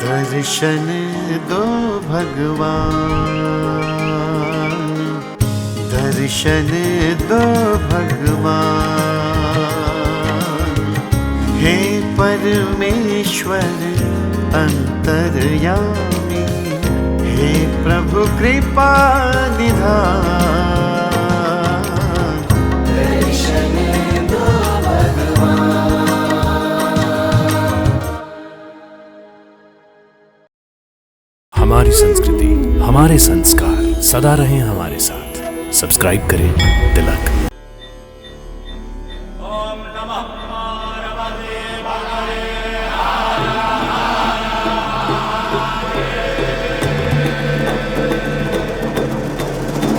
दर्शन दो भगवान, दर्शन दो भगवान। हे परमेश्वर अंतर्यामी, हे प्रभु कृपा निधान। दर्शन दो भगवान। हमारी संस्कृति, हमारे संस्कार सदा रहें हमारे साथ। सब्सक्राइब करें तिलक।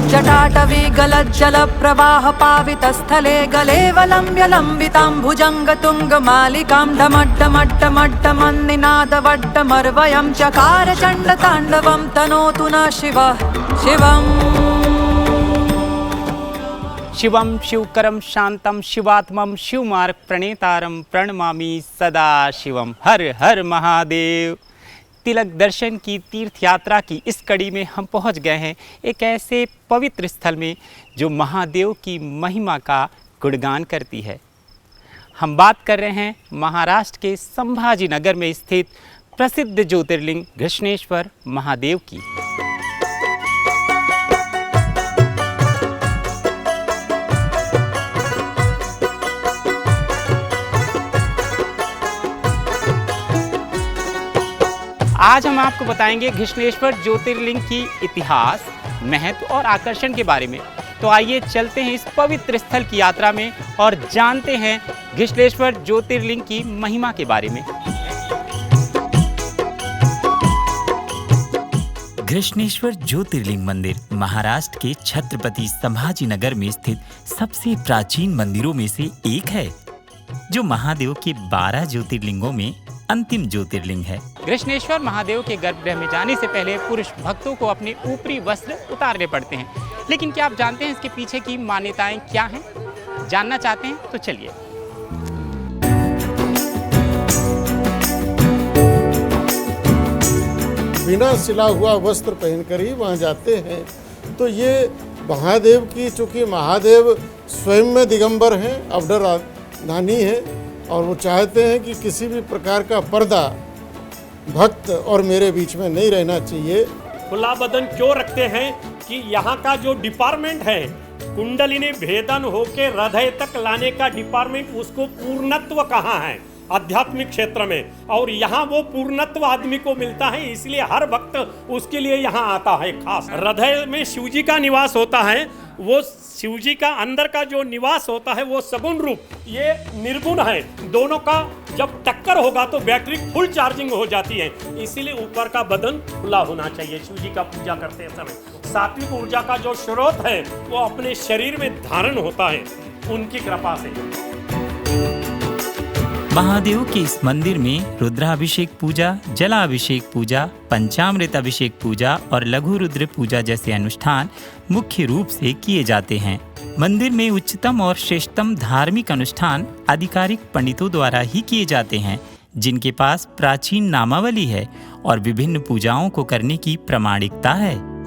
जटाटवी गलज्जल प्रवाह पावितस्थले गलेवलम्ब्य लम्बिताम्बुजङ्ग तुङ्गमालिकां डमड्डमड्डमड्डमन्निनादवड्डमर्वयं चकार चण्डताण्डवं तनोतु न शिवः शिवम्। शिवं शिवकरं शान्तं शिवात्मं शिवमार्ग प्रणेतारं प्रणमामि सदा शिवम। हर हर महादेव। तिलक दर्शन की तीर्थ यात्रा की इस कड़ी में हम पहुंच गए हैं एक ऐसे पवित्र स्थल में जो महादेव की महिमा का गुणगान करती है। हम बात कर रहे हैं महाराष्ट्र के संभाजी नगर में स्थित प्रसिद्ध ज्योतिर्लिंग घृष्णेश्वर महादेव की। आज हम आपको बताएंगे घृष्णेश्वर ज्योतिर्लिंग की इतिहास, महत्व और आकर्षण के बारे में। तो आइए चलते हैं इस पवित्र स्थल की यात्रा में और जानते हैं घृष्णेश्वर ज्योतिर्लिंग की महिमा के बारे में। घृष्णेश्वर ज्योतिर्लिंग मंदिर महाराष्ट्र के छत्रपति संभाजी नगर में स्थित सबसे प्राचीन मंदिरों में से एक है, जो महादेव के 12 ज्योतिर्लिंगों में अंतिम ज्योतिर्लिंग है। घृष्णेश्वर महादेव के गर्भगृह में जाने से पहले पुरुष भक्तों को अपने ऊपरी वस्त्र उतारने पड़ते हैं। लेकिन क्या आप जानते हैं इसके पीछे की मान्यताएं क्या हैं? जानना चाहते हैं तो चलिए। बिना सिला हुआ वस्त्र पहनकर ही वहाँ जाते हैं। तो ये महादेव की, चूँकि महादेव स्वयं में दिगंबर हैं, अवडरधानी है, और वो चाहते हैं कि किसी भी प्रकार का पर्दा भक्त और मेरे बीच में नहीं रहना चाहिए। खुला बदन क्यों रखते हैं कि यहाँ का जो डिपार्टमेंट है, कुंडलिनी भेदन होके हृदय तक लाने का डिपार्टमेंट, उसको पूर्णत्व कहाँ है आध्यात्मिक क्षेत्र में, और यहाँ वो पूर्णत्व आदमी को मिलता है। इसलिए हर भक्त उसके लिए यहाँ आता है। खास हृदय में शिव जी का निवास होता है, वो शिव जी का अंदर का जो निवास होता है वो सगुण रूप, ये निर्गुण है। दोनों का जब टक्कर होगा तो बैटरी फुल चार्जिंग हो जाती है। इसीलिए ऊपर का बदन खुला होना चाहिए शिव जी का पूजा करते समय। सात्विक ऊर्जा का जो स्रोत है वो अपने शरीर में धारण होता है उनकी कृपा से। महादेव के इस मंदिर में रुद्राभिषेक पूजा, जलाभिषेक पूजा, पंचामृत अभिषेक पूजा और लघु रुद्र पूजा जैसे अनुष्ठान मुख्य रूप से किए जाते हैं। मंदिर में उच्चतम और श्रेष्ठतम धार्मिक अनुष्ठान आधिकारिक पंडितों द्वारा ही किए जाते हैं, जिनके पास प्राचीन नामावली है और विभिन्न पूजाओं को करने की प्रामाणिकता है।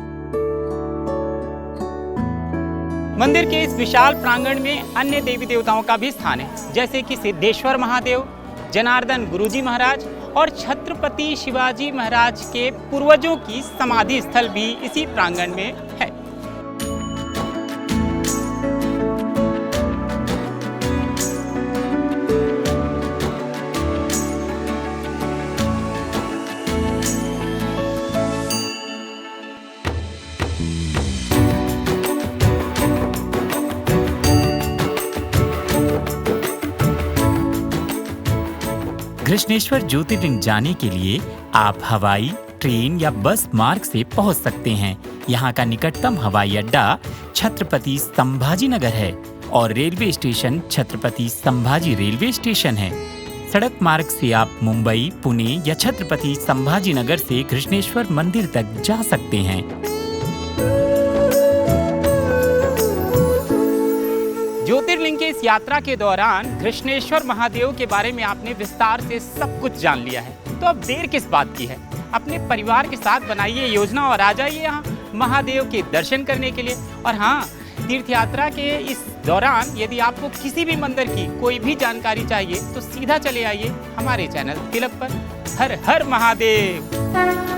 मंदिर के इस विशाल प्रांगण में अन्य देवी देवताओं का भी स्थान है, जैसे कि सिद्धेश्वर महादेव, जनार्दन गुरुजी महाराज और छत्रपति शिवाजी महाराज के पूर्वजों की समाधि स्थल भी इसी प्रांगण में है। घृष्णेश्वर ज्योतिर्लिंग जाने के लिए आप हवाई, ट्रेन या बस मार्ग से पहुंच सकते हैं। यहाँ का निकटतम हवाई अड्डा छत्रपति संभाजी नगर है और railway station Chhatrapati Sambhaji railway station है। सड़क मार्ग से आप मुंबई, पुणे या छत्रपति संभाजी नगर से घृष्णेश्वर मंदिर तक जा सकते हैं। ज्योतिर्लिंग की इस यात्रा के दौरान घृष्णेश्वर महादेव के बारे में आपने विस्तार से सब कुछ जान लिया है। तो अब देर किस बात की है? अपने परिवार के साथ बनाइए योजना और आ जाइए यहाँ महादेव के दर्शन करने के लिए। और हाँ, तीर्थ यात्रा के इस दौरान यदि आपको किसी भी मंदिर की कोई भी जानकारी चाहिए तो सीधा चले आइए हमारे चैनल तिलक पर। हर हर महादेव।